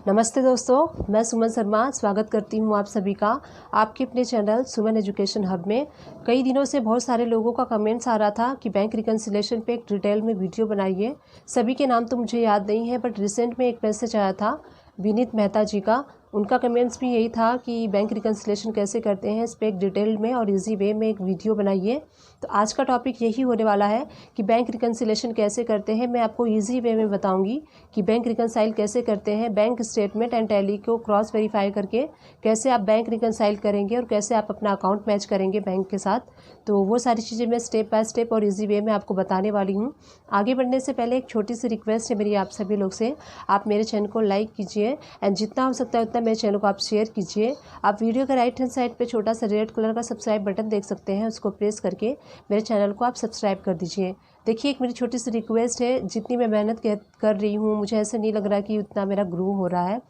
नमस्ते दोस्तों, मैं सुमन शर्मा स्वागत करती हूँ आप सभी का आपके अपने चैनल सुमन एजुकेशन हब में। कई दिनों से बहुत सारे लोगों का कमेंट्स आ रहा था कि बैंक रिकन्सिलेशन पे एक डिटेल में वीडियो बनाइए। सभी के नाम तो मुझे याद नहीं है, बट रिसेंट में एक मैसेज आया था विनीत मेहता जी का। उनका कमेंट्स भी यही था कि बैंक रिकन्सिलेशन कैसे करते हैं, इस पर एक डिटेल में और इजी वे में एक वीडियो बनाइए। तो आज का टॉपिक यही होने वाला है कि बैंक रिकन्सिलेशन कैसे करते हैं। मैं आपको इजी वे में बताऊंगी कि बैंक रिकन्साइल कैसे करते हैं, बैंक स्टेटमेंट एंड टैली को क्रॉस वेरीफाई करके कैसे आप बैंक रिकन्साइल करेंगे और कैसे आप अपना अकाउंट मैच करेंगे बैंक के साथ। तो वो सारी चीज़ें मैं स्टेप बाय स्टेप और इजी वे में आपको बताने वाली हूँ। आगे बढ़ने से पहले एक छोटी सी रिक्वेस्ट है मेरी आप सभी लोग से, आप मेरे चैनल को लाइक कीजिए एंड जितना हो सकता है उतना मेरे चैनल को आप शेयर कीजिए। आप वीडियो के राइट हैंड साइड पे छोटा सा रेड कलर का सब्सक्राइब बटन देख सकते हैं, उसको प्रेस करके मेरे चैनल को आप सब्सक्राइब कर दीजिए। देखिए, एक मेरी छोटी सी रिक्वेस्ट है, जितनी मैं मेहनत कर रही हूँ मुझे ऐसा नहीं लग रहा कि उतना मेरा ग्रो हो रहा है।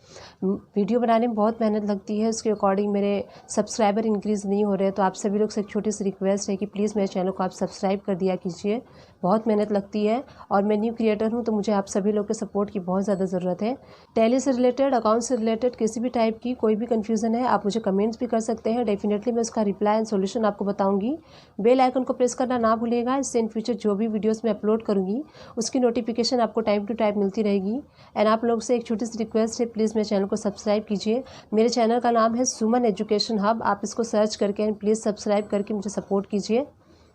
वीडियो बनाने में बहुत मेहनत लगती है, उसके अकॉर्डिंग मेरे सब्सक्राइबर इंक्रीज़ नहीं हो रहे। तो आप सभी लोग से एक छोटी सी रिक्वेस्ट है कि प्लीज़ मेरे चैनल को आप सब्सक्राइब कर दिया कीजिए। बहुत मेहनत लगती है और मैं न्यू क्रिएटर हूँ, तो मुझे आप सभी लोग के सपोर्ट की बहुत ज़्यादा ज़रूरत है। टैली से रिलेटेड, अकाउंट से रिलेटेड किसी भी टाइप की कोई भी कन्फ्यूज़न है आप मुझे कमेंट्स भी कर सकते हैं। डेफिनेटली मैं उसका रिप्लाई एंड सॉल्यूशन आपको बताऊंगी। बेल आइकन को प्रेस करना ना भूलिएगा, इससे इन फ्यूचर जो भी वीडियोस मैं अपलोड करूँगी उसकी नोटिफिकेशन आपको टाइम टू टाइम मिलती रहेगी। एंड आप लोग से एक छोटी सी रिक्वेस्ट है, प्लीज़ मेरे चैनल को सब्सक्राइब कीजिए। मेरे चैनल का नाम है सुमन एजुकेशन हब, आप इसको सर्च करके एंड प्लीज़ सब्सक्राइब करके मुझे सपोर्ट कीजिए।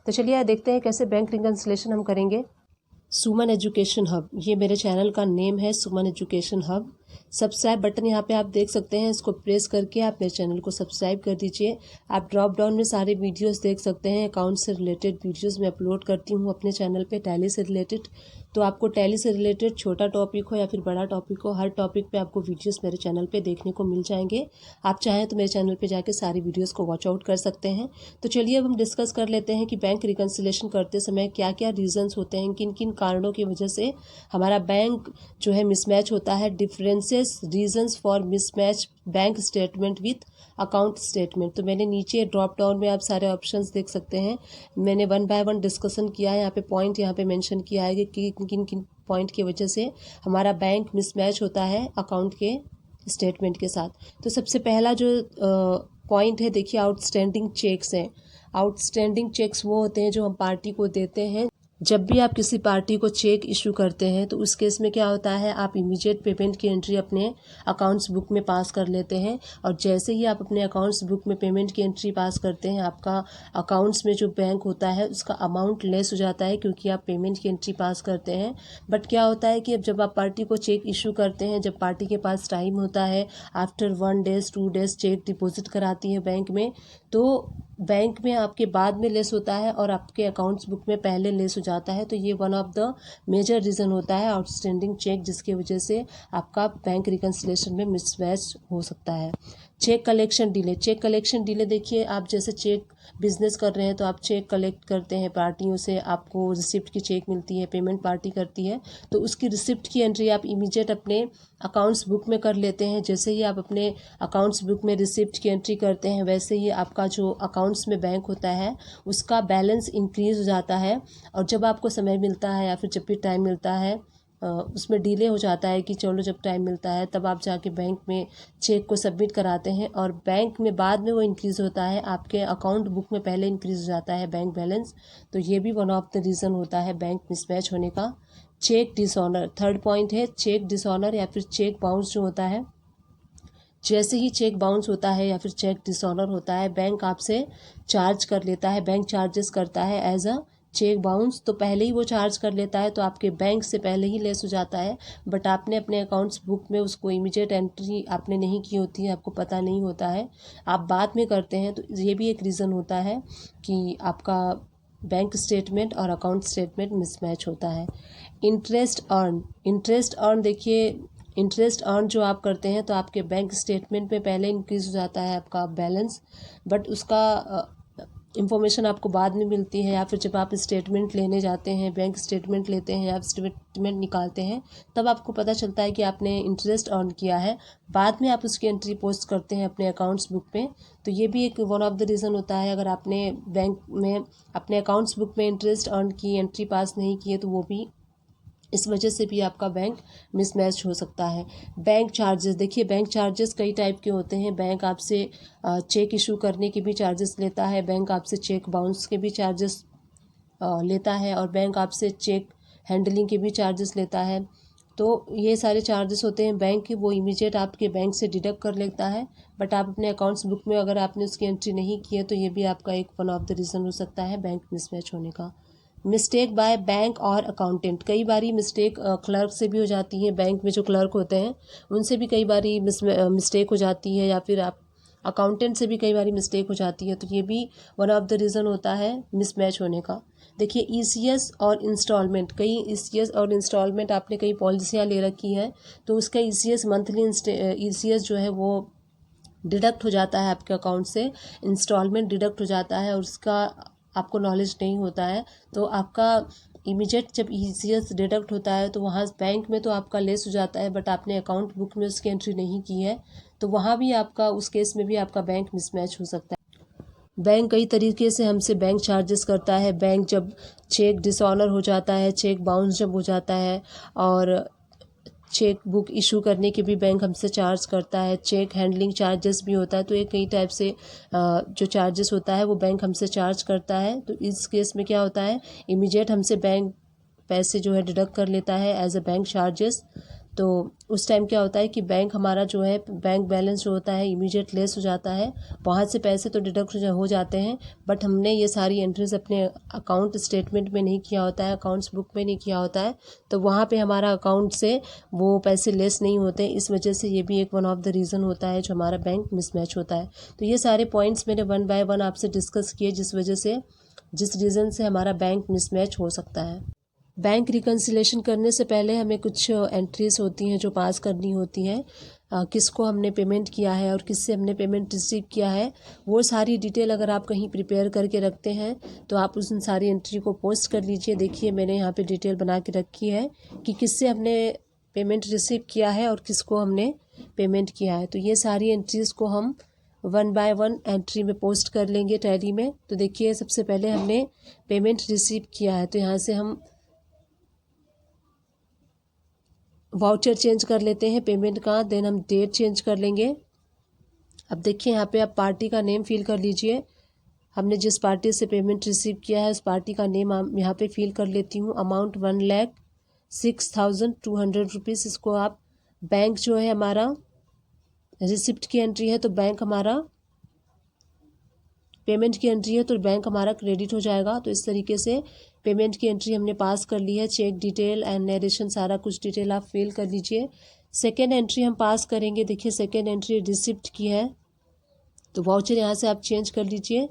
तो चलिए देखते हैं कैसे बैंक रिकन्सिलेशन हम करेंगे। सुमन एजुकेशन हब, ये मेरे चैनल का नेम है, सुमन एजुकेशन हब। सब्सक्राइब बटन यहाँ पे आप देख सकते हैं, इसको प्रेस करके आप मेरे चैनल को सब्सक्राइब कर दीजिए। आप ड्रॉप डाउन में सारे वीडियोस देख सकते हैं, अकाउंट से रिलेटेड वीडियोस मैं अपलोड करती हूँ अपने चैनल पे, टैली से रिलेटेड। तो आपको टैली से रिलेटेड छोटा टॉपिक हो या फिर बड़ा टॉपिक हो, हर टॉपिक पे आपको वीडियोस मेरे चैनल पे देखने को मिल जाएंगे। आप चाहें तो मेरे चैनल पे जाके सारी वीडियोस को वॉच आउट कर सकते हैं। तो चलिए अब हम डिस्कस कर लेते हैं कि बैंक रिकन्सिलेशन करते समय क्या क्या रीजंस होते हैं, किन किन कारणों की वजह से हमारा बैंक जो है मिसमैच होता है। Differences reasons for mismatch bank statement with account statement. तो मैंने नीचे ड्रॉप डाउन में आप सारे ऑप्शंस देख सकते हैं, मैंने वन बाय वन डिस्कशन किया है। यहाँ पे पॉइंट यहाँ पे मेंशन किया है कि किन किन पॉइंट की वजह से हमारा बैंक मिसमैच होता है अकाउंट के स्टेटमेंट के साथ। तो सबसे पहला जो पॉइंट है, देखिए, आउटस्टैंडिंग चेक्स हैं। आउटस्टैंडिंग चेक्स वो होते हैं जो हम पार्टी को देते हैं। जब भी आप किसी पार्टी को चेक इशू करते हैं तो उस केस में क्या होता है, आप इमीडिएट पेमेंट की एंट्री अपने अकाउंट्स बुक में पास कर लेते हैं। और जैसे ही आप अपने अकाउंट्स बुक में पेमेंट की एंट्री पास करते हैं, आपका अकाउंट्स में जो बैंक होता है उसका अमाउंट लेस हो जाता है, क्योंकि आप पेमेंट की एंट्री पास करते हैं। बट क्या होता है कि अब जब आप पार्टी को चेक इशू करते हैं, जब पार्टी के पास टाइम होता है, after 1 days 2 days cheque deposit कराती है बैंक में, तो बैंक में आपके बाद में लेस होता है और आपके अकाउंट्स बुक में पहले लेस हो जाता है। तो ये one of the major reason होता है आउटस्टैंडिंग चेक, जिसकी वजह से आपका बैंक रिकन्सिलेशन में मिसमैच हो सकता है। Cheque collection delay, cheque collection delay, देखिए, आप जैसे चेक बिजनेस कर रहे हैं तो आप चेक कलेक्ट करते हैं पार्टियों से, आपको रिसिप्ट की चेक मिलती है, पेमेंट पार्टी करती है, तो उसकी रिसिप्ट की एंट्री आप इमीडिएट अपने अकाउंट्स बुक में कर लेते हैं। जैसे ही आप अपने अकाउंट्स बुक में रिसिप्ट की एंट्री करते हैं, वैसे ही आपका जो अकाउंट्स में बैंक होता है उसका बैलेंस इंक्रीज हो जाता है। और जब आपको समय मिलता है या फिर जब भी टाइम मिलता है, उसमें डिले हो जाता है कि चलो जब टाइम मिलता है तब आप जाके बैंक में चेक को सबमिट कराते हैं, और बैंक में बाद में वो इंक्रीज़ होता है, आपके अकाउंट बुक में पहले इंक्रीज़ हो जाता है बैंक बैलेंस। तो ये भी वन ऑफ द रीज़न होता है बैंक मिसमैच होने का। चेक डिसऑनर, थर्ड पॉइंट है चेक डिसऑनर या फिर चेक बाउंस जो होता है। जैसे ही चेक बाउंस होता है या फिर चेक डिसऑनर होता है, बैंक आपसे चार्ज कर लेता है, बैंक चार्जेस करता है एज अ चेक बाउंस। तो पहले ही वो चार्ज कर लेता है, तो आपके बैंक से पहले ही लेस हो जाता है। बट आपने अपने अकाउंट्स बुक में उसको इमीडिएट एंट्री आपने नहीं की होती है, आपको पता नहीं होता है, आप बाद में करते हैं। तो ये भी एक रीज़न होता है कि आपका बैंक स्टेटमेंट और अकाउंट स्टेटमेंट मिसमैच होता है। इंटरेस्ट अर्न, इंटरेस्ट अर्न, देखिए, इंटरेस्ट अर्न जो आप करते हैं तो आपके बैंक स्टेटमेंट में पहले इंक्रीज़ हो जाता है आपका बैलेंस, बट उसका इंफॉर्मेशन आपको बाद में मिलती है, या फिर जब आप स्टेटमेंट लेने जाते हैं, बैंक स्टेटमेंट लेते हैं या स्टेटमेंट निकालते हैं, तब आपको पता चलता है कि आपने इंटरेस्ट अर्न किया है। बाद में आप उसकी एंट्री पोस्ट करते हैं अपने अकाउंट्स बुक में। तो ये भी एक वन ऑफ द रीज़न होता है, अगर आपने बैंक में अपने अकाउंट्स बुक में इंटरेस्ट अर्न की एंट्री पास नहीं की है तो वो भी इस वजह से भी आपका बैंक मिसमैच हो सकता है। बैंक चार्जेस, देखिए बैंक चार्जेस कई टाइप के होते हैं। बैंक आपसे चेक इशू करने के भी चार्जेस लेता है, बैंक आपसे चेक बाउंस के भी चार्जेस लेता है, और बैंक आपसे चेक हैंडलिंग के भी चार्जेस लेता है। तो ये सारे चार्जेस होते हैं बैंक के, वो इमीडिएट आपके बैंक से डिडक्ट कर लेता है। बट आप अपने अकाउंट्स बुक में अगर आपने उसकी एंट्री नहीं की है तो ये भी आपका एक वन ऑफ द रीज़न हो सकता है बैंक मिसमैच होने का। मिस्टेक बाय बैंक और अकाउंटेंट, कई बारी मिस्टेक क्लर्क से भी हो जाती है। बैंक में जो क्लर्क होते हैं उनसे भी कई बारी मिस्टेक हो जाती है, या फिर आप अकाउंटेंट से भी कई बारी मिस्टेक हो जाती है। तो ये भी वन ऑफ द रीज़न होता है मिसमैच होने का। देखिए ईसीएस और इंस्टॉलमेंट, कई ईसीएस और इंस्टॉलमेंट आपने कई पॉलिसियाँ ले रखी हैं, तो उसका ईसीएस मंथली ईसीएस जो है वो डिडक्ट हो जाता है आपके अकाउंट से, इंस्टॉलमेंट डिडक्ट हो जाता है, और उसका आपको नॉलेज नहीं होता है। तो आपका इमीडिएट जब ईसीएस डिडक्ट होता है तो वहाँ बैंक में तो आपका लेस हो जाता है, बट आपने अकाउंट बुक में उसकी एंट्री नहीं की है, तो वहाँ भी आपका, उस केस में भी आपका बैंक मिसमैच हो सकता है। बैंक कई तरीके से हमसे बैंक चार्जेस करता है। बैंक जब चेक डिसऑनर हो जाता है, चेक बाउंस जब हो जाता है, और चेक बुक इशू करने के भी बैंक हमसे चार्ज करता है। चेक हैंडलिंग चार्जेस भी होता है। तो ये कई टाइप से जो चार्जेस होता है वो बैंक हमसे चार्ज करता है। तो इस केस में क्या होता है, इमीडिएट हमसे बैंक पैसे जो है डिडक्ट कर लेता है एज अ बैंक चार्जेस। तो उस टाइम क्या होता है कि बैंक हमारा जो है बैंक बैलेंस जो होता है इमीडिएट लेस हो जाता है, वहाँ से पैसे तो डिडक्ट हो जाते हैं, बट हमने ये सारी एंट्रीज अपने अकाउंट स्टेटमेंट में नहीं किया होता है, अकाउंट्स बुक में नहीं किया होता है, तो वहाँ पे हमारा अकाउंट से वो पैसे लेस नहीं होते। इस वजह से ये भी एक वन ऑफ द रीज़न होता है जो हमारा बैंक मिसमैच होता है। तो ये सारे पॉइंट्स मैंने वन बाय वन आपसे डिस्कस किए, जिस रीज़न से हमारा बैंक मिसमैच हो सकता है। बैंक रिकन्सिलेशन करने से पहले हमें कुछ एंट्रीज होती हैं जो पास करनी होती हैं, किसको हमने पेमेंट किया है और किससे हमने पेमेंट रिसीव किया है, वो सारी डिटेल अगर आप कहीं प्रिपेयर करके रखते हैं तो आप उस सारी एंट्री को पोस्ट कर लीजिए। देखिए मैंने यहाँ पे डिटेल बना के रखी है कि किससे हमने पेमेंट रिसीव किया है और किसको हमने पेमेंट किया है। तो ये सारी एंट्रीज़ को हम वन बाय वन एंट्री में पोस्ट कर लेंगे टैली में। तो देखिए सबसे पहले हमने पेमेंट रिसीव किया है, तो यहाँ से हम वाउचर चेंज कर लेते हैं पेमेंट का, देन हम डेट चेंज कर लेंगे। अब देखिए यहाँ पे आप पार्टी का नेम फिल कर लीजिए। हमने जिस पार्टी से पेमेंट रिसीव किया है उस पार्टी का नेम यहाँ पे फिल कर लेती हूँ। Amount 1,06,200 rupees. इसको आप, बैंक जो है हमारा रिसिप्ट की एंट्री है तो बैंक हमारा पेमेंट की एंट्री है तो बैंक हमारा क्रेडिट हो जाएगा। तो इस तरीके से पेमेंट की एंट्री हमने पास कर ली है। चेक डिटेल एंड नरेशन सारा कुछ डिटेल आप फिल कर लीजिए। सेकेंड एंट्री हम पास करेंगे। देखिए सेकेंड एंट्री रिसिप्ट की है, तो वाउचर यहाँ से आप चेंज कर लीजिए।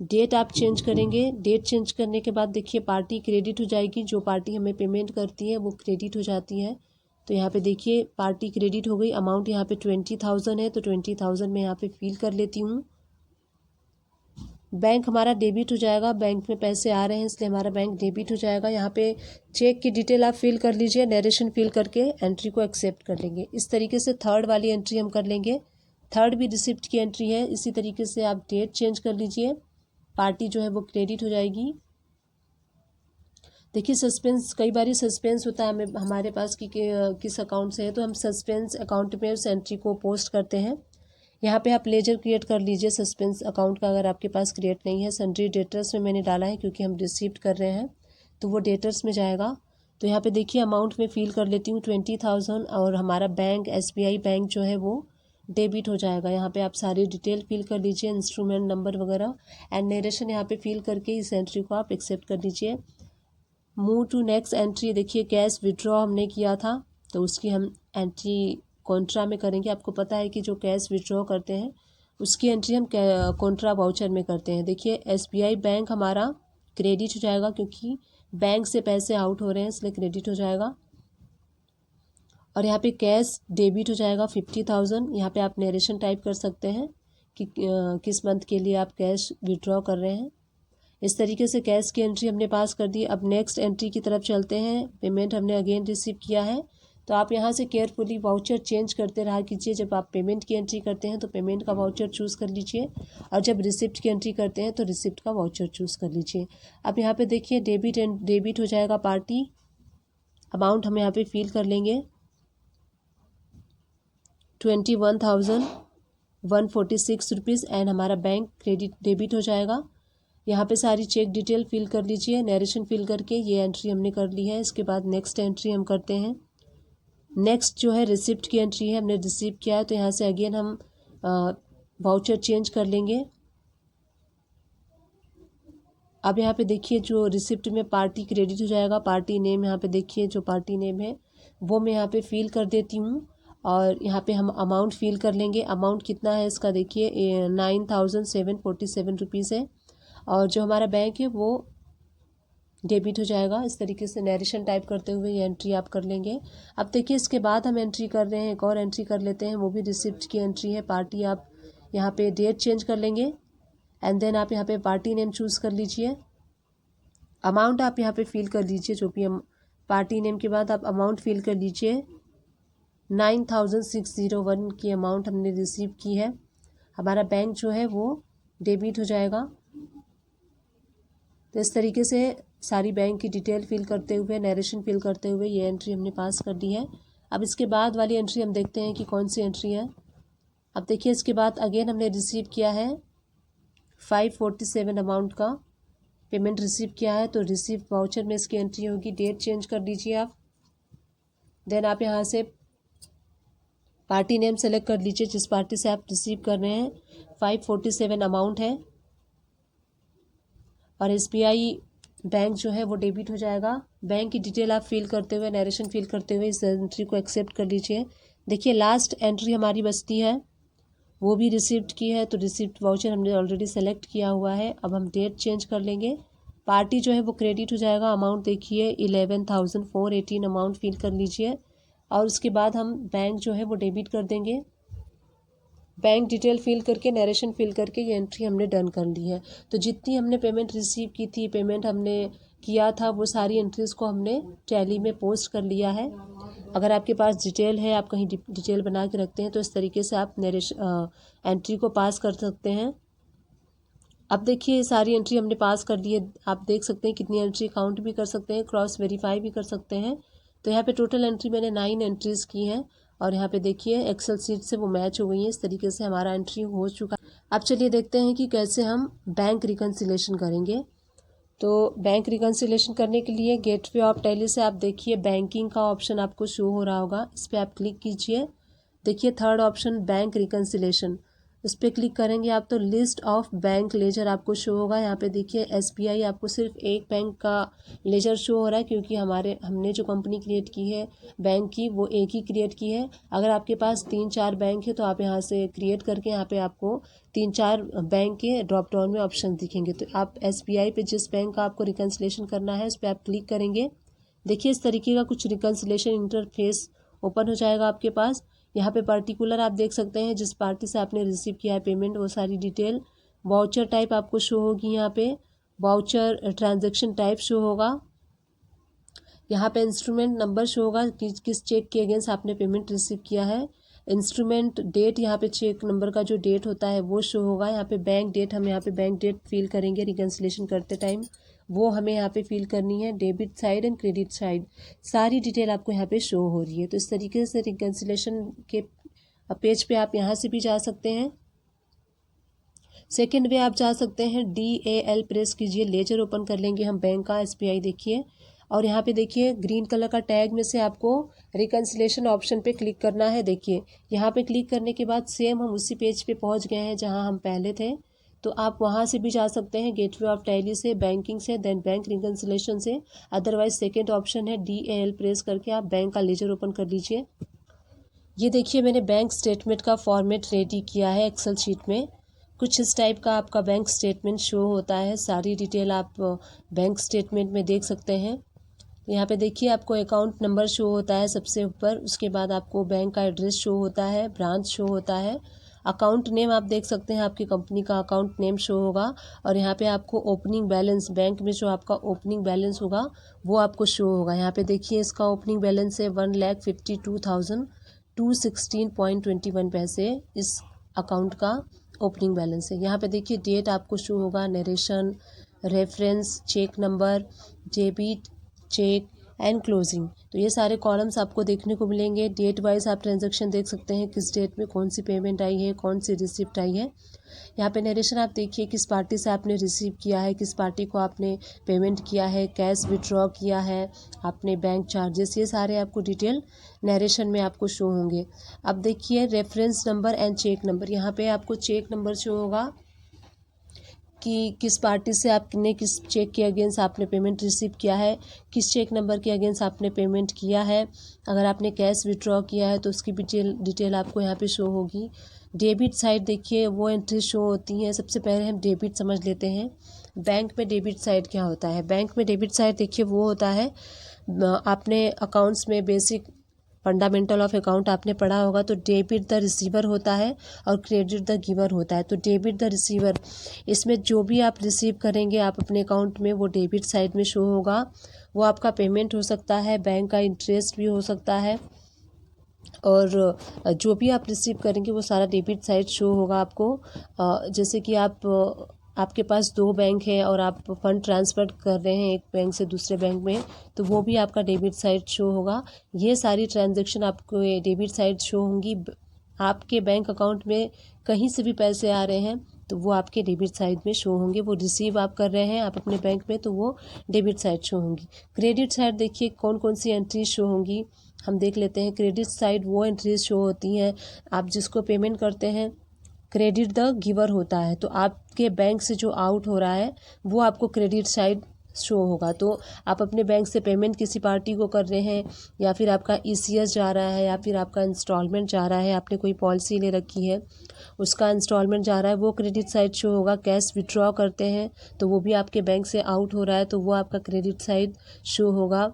डेट आप चेंज करेंगे। डेट चेंज करने के बाद देखिए पार्टी क्रेडिट हो जाएगी, जो पार्टी हमें पेमेंट करती है वो क्रेडिट हो जाती है। तो यहाँ पे देखिए पार्टी क्रेडिट हो गई। अमाउंट यहाँ पे 20,000 है, तो 20,000 मैं यहाँ पे फिल कर लेती हूँ। बैंक हमारा डेबिट हो जाएगा, बैंक में पैसे आ रहे हैं इसलिए हमारा बैंक डेबिट हो जाएगा। यहाँ पे चेक की डिटेल आप फिल कर लीजिए, नरेशन फिल करके एंट्री को एक्सेप्ट कर लेंगे। इस तरीके से थर्ड वाली एंट्री हम कर लेंगे। थर्ड भी रिसिप्ट की एंट्री है। इसी तरीके से आप डेट चेंज कर लीजिए, पार्टी जो है वो क्रेडिट हो जाएगी। देखिए सस्पेंस, कई बार सस्पेंस होता है हमें हमारे पास कि किस अकाउंट से है, तो हम सस्पेंस अकाउंट में उस एंट्री को पोस्ट करते हैं। यहाँ पे आप लेजर क्रिएट कर लीजिए सस्पेंस अकाउंट का, अगर आपके पास क्रिएट नहीं है। सन्ड्री डेटर्स में मैंने डाला है क्योंकि हम रिसीव्ड कर रहे हैं, तो वो डेटर्स में जाएगा। तो यहाँ पे देखिए अमाउंट में फिल कर लेती हूँ 20,000, और हमारा बैंक SBI बैंक जो है वो डेबिट हो जाएगा। यहाँ पे आप सारी डिटेल फिल कर लीजिए, इंस्ट्रूमेंट नंबर वगैरह एंड नरेशन यहाँ पे फिल करके इस एंट्री को आप एक्सेप्ट कर लीजिए। Move to next entry. देखिए कैश विड्रॉ हमने किया था तो उसकी हम एंट्री कॉन्ट्रा में करेंगे। आपको पता है कि जो कैश विड्रॉ करते हैं उसकी एंट्री हम कॉन्ट्रा वाउचर में करते हैं। देखिए SBI बैंक हमारा क्रेडिट हो जाएगा क्योंकि बैंक से पैसे आउट हो रहे हैं इसलिए क्रेडिट हो जाएगा। और यहाँ पे कैश डेबिट हो जाएगा 50,000। यहाँ पे आप नरेशन टाइप कर सकते हैं कि किस मंथ के लिए आप कैश विड्रॉ कर रहे हैं। इस तरीके से कैश की एंट्री हमने पास कर दी। अब नेक्स्ट एंट्री की तरफ चलते हैं। पेमेंट हमने अगेन रिसीव किया है, तो आप यहाँ से केयरफुली वाउचर चेंज करते रहा कीजिए। जब आप पेमेंट की एंट्री करते हैं तो पेमेंट का वाउचर चूज़ कर लीजिए, और जब रिसिप्ट की एंट्री करते हैं तो रिसिप्ट का वाउचर चूज़ कर लीजिए। अब यहाँ पे देखिए डेबिट हो जाएगा पार्टी, अमाउंट हम यहाँ पे फिल कर लेंगे 21,146 रुपीज़ एंड हमारा बैंक क्रेडिट डेबिट हो जाएगा। यहाँ पे सारी चेक डिटेल फिल कर लीजिए, नरेशन फिल करके ये एंट्री हमने कर ली है। इसके बाद नेक्स्ट एंट्री हम करते हैं। नेक्स्ट जो है रिसिप्ट की एंट्री है, हमने रिसीव किया है तो यहाँ से अगेन हम वाउचर चेंज कर लेंगे। अब यहाँ पे देखिए जो रिसिप्ट में पार्टी क्रेडिट हो जाएगा, पार्टी नेम यहाँ पे देखिए जो पार्टी नेम है वो मैं यहाँ पे फिल कर देती हूँ और यहाँ पे हम अमाउंट फिल कर लेंगे। अमाउंट कितना है इसका देखिए 9,747 रुपीज़ है और जो हमारा बैंक है वो डेबिट हो जाएगा। इस तरीके से नरेशन टाइप करते हुए ये एंट्री आप कर लेंगे। अब देखिए इसके बाद हम एंट्री कर रहे हैं, एक और एंट्री कर लेते हैं, वो भी रिसिप्ट की एंट्री है। पार्टी आप यहाँ पे डेट चेंज कर लेंगे एंड देन आप यहाँ पे पार्टी नेम चूज़ कर लीजिए। अमाउंट आप यहाँ पे फिल कर लीजिए, जो भी हम पार्टी नेम के बाद आप अमाउंट फिल कर लीजिए। 9,601 की अमाउंट हमने रिसीव की है। हमारा बैंक जो है वो डेबिट हो जाएगा। तो इस तरीके से सारी बैंक की डिटेल फिल करते हुए, नरेशन फिल करते हुए ये एंट्री हमने पास कर दी है। अब इसके बाद वाली एंट्री हम देखते हैं कि कौन सी एंट्री है। अब देखिए इसके बाद अगेन हमने रिसीव किया है 547 अमाउंट का पेमेंट रिसीव किया है, तो रिसीव वाउचर में इसकी एंट्री होगी। डेट चेंज कर दीजिए आप। देन आप यहाँ से पार्टी नेम सेलेक्ट कर लीजिए जिस पार्टी से आप रिसीव कर रहे हैं। 547 अमाउंट है और SBI बैंक जो है वो डेबिट हो जाएगा। बैंक की डिटेल आप फिल करते हुए, नरेशन फिल करते हुए इस एंट्री को एक्सेप्ट कर लीजिए। देखिए लास्ट एंट्री हमारी बचती है, वो भी रिसिप्ट की है, तो रिसिप्ट वाउचर हमने ऑलरेडी सेलेक्ट किया हुआ है। अब हम डेट चेंज कर लेंगे। पार्टी जो है वो क्रेडिट हो जाएगा। अमाउंट देखिए 11,418 अमाउंट फिल कर लीजिए और उसके बाद हम बैंक जो है वो डेबिट कर देंगे। बैंक डिटेल फिल करके, नरेशन फिल करके ये एंट्री हमने डन कर ली है। तो जितनी हमने पेमेंट रिसीव की थी, पेमेंट हमने किया था, वो सारी एंट्रीज़ को हमने टैली में पोस्ट कर लिया है। अगर आपके पास डिटेल है, आप कहीं डिटेल बना के रखते हैं तो इस तरीके से आप एंट्री को पास कर सकते हैं। अब देखिए ये सारी एंट्री हमने पास कर दी है। आप देख सकते हैं कितनी एंट्री काउंट भी कर सकते हैं, क्रॉस वेरीफाई भी कर सकते हैं। तो यहाँ पे टोटल एंट्री मैंने 9 एंट्रीज़ की हैं और यहाँ पे देखिए एक्सेल सीट से वो मैच हो गई है। इस तरीके से हमारा एंट्री हो चुका है। अब चलिए देखते हैं कि कैसे हम बैंक रिकन्सिलेशन करेंगे। तो बैंक रिकन्सिलेशन करने के लिए गेटवे ऑफ टैली से आप देखिए बैंकिंग का ऑप्शन आपको शो हो रहा होगा, इस पर आप क्लिक कीजिए। देखिए थर्ड ऑप्शन बैंक रिकन्सिलेशन, इस पर क्लिक करेंगे आप तो लिस्ट ऑफ बैंक लेजर आपको शो होगा। यहाँ पे देखिए SBI आपको सिर्फ एक बैंक का लेजर शो हो रहा है क्योंकि हमने जो कंपनी क्रिएट की है बैंक की वो एक ही क्रिएट की है। अगर आपके पास 3-4 बैंक है तो आप यहाँ से क्रिएट करके यहाँ पे आपको 3-4 बैंक के ड्रॉप डाउन में ऑप्शन दिखेंगे। तो आप SBI पे जिस बैंक का आपको रिकन्सिलेशन करना है उस पर आप क्लिक करेंगे। देखिए इस तरीके का कुछ रिकन्सिलेशन इंटरफेस ओपन हो जाएगा आपके पास। यहाँ पे पर्टिकुलर आप देख सकते हैं जिस पार्टी से आपने रिसीव किया है पेमेंट, वो सारी डिटेल। वाउचर टाइप आपको शो होगी, यहाँ पे वाउचर ट्रांजैक्शन टाइप शो होगा। यहाँ पे इंस्ट्रूमेंट नंबर शो होगा कि किस चेक के अगेंस्ट आपने पेमेंट रिसीव किया है। इंस्ट्रूमेंट डेट, यहाँ पे चेक नंबर का जो डेट होता है वो शो होगा। यहाँ पे बैंक डेट, हम यहाँ पे बैंक डेट फिल करेंगे रिकन्सिलेशन करते टाइम, वो हमें यहाँ पे फिल करनी है। Debit side and credit side सारी डिटेल आपको यहाँ पे शो हो रही है। तो इस तरीके से रिकन्सिलेशन के पेज पे आप यहाँ से भी जा सकते हैं। सेकेंड वे आप जा सकते हैं, DAL प्रेस कीजिए, लेजर ओपन कर लेंगे हम बैंक का SBI देखिए। और यहाँ पे देखिए ग्रीन कलर का टैग में से आपको रिकन्सिलेशन ऑप्शन पे क्लिक करना है। देखिए यहाँ पे क्लिक करने के बाद सेम हम उसी पेज पे पहुँच गए हैं जहाँ हम पहले थे। तो आप वहाँ से भी जा सकते हैं, गेटवे ऑफ टैली से, बैंकिंग से, देन बैंक रिकन्सिलेशन से। अदरवाइज सेकेंड ऑप्शन है DAL प्रेस करके आप बैंक का लेजर ओपन कर लीजिए। ये देखिए मैंने बैंक स्टेटमेंट का फॉर्मेट रेडी किया है एक्सेल शीट में। कुछ इस टाइप का आपका बैंक स्टेटमेंट शो होता है। सारी डिटेल आप बैंक स्टेटमेंट में देख सकते हैं। यहाँ पे देखिए आपको अकाउंट नंबर शो होता है सबसे ऊपर, उसके बाद आपको बैंक का एड्रेस शो होता है, ब्रांच शो होता है। अकाउंट नेम आप देख सकते हैं, आपकी कंपनी का अकाउंट नेम शो होगा। और यहाँ पे आपको ओपनिंग बैलेंस, बैंक में जो आपका ओपनिंग बैलेंस होगा वो आपको शो होगा। यहाँ पे देखिए इसका ओपनिंग बैलेंस है 1,52,216.21 पैसे, इस अकाउंट का ओपनिंग बैलेंस है। यहाँ पे देखिए डेट आपको शो होगा, narration, reference, cheque number, debit, cheque and closing, तो ये सारे कॉलम्स आपको देखने को मिलेंगे। डेट वाइज आप ट्रांजैक्शन देख सकते हैं, किस डेट में कौन सी पेमेंट आई है, कौन सी रिसिप्ट आई है। यहाँ पे नरेशन आप देखिए, किस पार्टी से आपने रिसीव किया है, किस पार्टी को आपने पेमेंट किया है, कैश विड्रॉ किया है, आपने बैंक चार्जेस, ये सारे आपको डिटेल नरेशन में आपको शो होंगे। अब देखिए reference number and cheque number, यहाँ पे आपको चेक नंबर शो होगा कि किस पार्टी से आपने किस चेक के अगेंस्ट आपने पेमेंट रिसीव किया है, किस चेक नंबर के अगेंस्ट आपने पेमेंट किया है। अगर आपने कैश विड्रॉ किया है तो उसकी डिटेल आपको यहाँ पे शो होगी। डेबिट साइड देखिए, वो एंट्री शो होती हैं। सबसे पहले हम डेबिट समझ लेते हैं। बैंक में डेबिट साइड क्या होता है? बैंक में डेबिट साइड देखिए वो होता है, आपने अकाउंट्स में बेसिक फंडामेंटल ऑफ अकाउंट आपने पढ़ा होगा, तो डेबिट द रिसीवर होता है और क्रेडिट द गिवर होता है। तो डेबिट द रिसीवर, इसमें जो भी आप रिसीव करेंगे आप अपने अकाउंट में, वो डेबिट साइड में शो होगा। वो आपका पेमेंट हो सकता है, बैंक का इंटरेस्ट भी हो सकता है, और जो भी आप रिसीव करेंगे वो सारा डेबिट साइड शो होगा आपको। जैसे कि आपके पास 2 बैंक है और आप फंड ट्रांसफ़र कर रहे हैं एक बैंक से दूसरे बैंक में, तो वो भी आपका डेबिट साइड शो होगा। ये सारी ट्रांजैक्शन आपको डेबिट साइड शो होंगी। आपके बैंक अकाउंट में कहीं से भी पैसे आ रहे हैं तो वो आपके डेबिट साइड में शो होंगे। वो रिसीव आप कर रहे हैं आप अपने बैंक में, तो वो डेबिट साइड शो होंगी। क्रेडिट साइड देखिए कौन कौन सी एंट्री शो होंगी, हम देख लेते हैं। क्रेडिट साइड वो एंट्रीज शो होती हैं, आप जिसको पेमेंट करते हैं क्रेडिट द गिवर होता है, तो आपके बैंक से जो आउट हो रहा है वो आपको क्रेडिट साइड शो होगा। तो आप अपने बैंक से पेमेंट किसी पार्टी को कर रहे हैं, या फिर आपका ईसीएस जा रहा है, या फिर आपका इंस्टॉलमेंट जा रहा है, आपने कोई पॉलिसी ले रखी है उसका इंस्टॉलमेंट जा रहा है, वो क्रेडिट साइड शो होगा। कैश विड्रॉ करते हैं तो वो भी आपके बैंक से आउट हो रहा है, तो वो आपका क्रेडिट साइड शो होगा।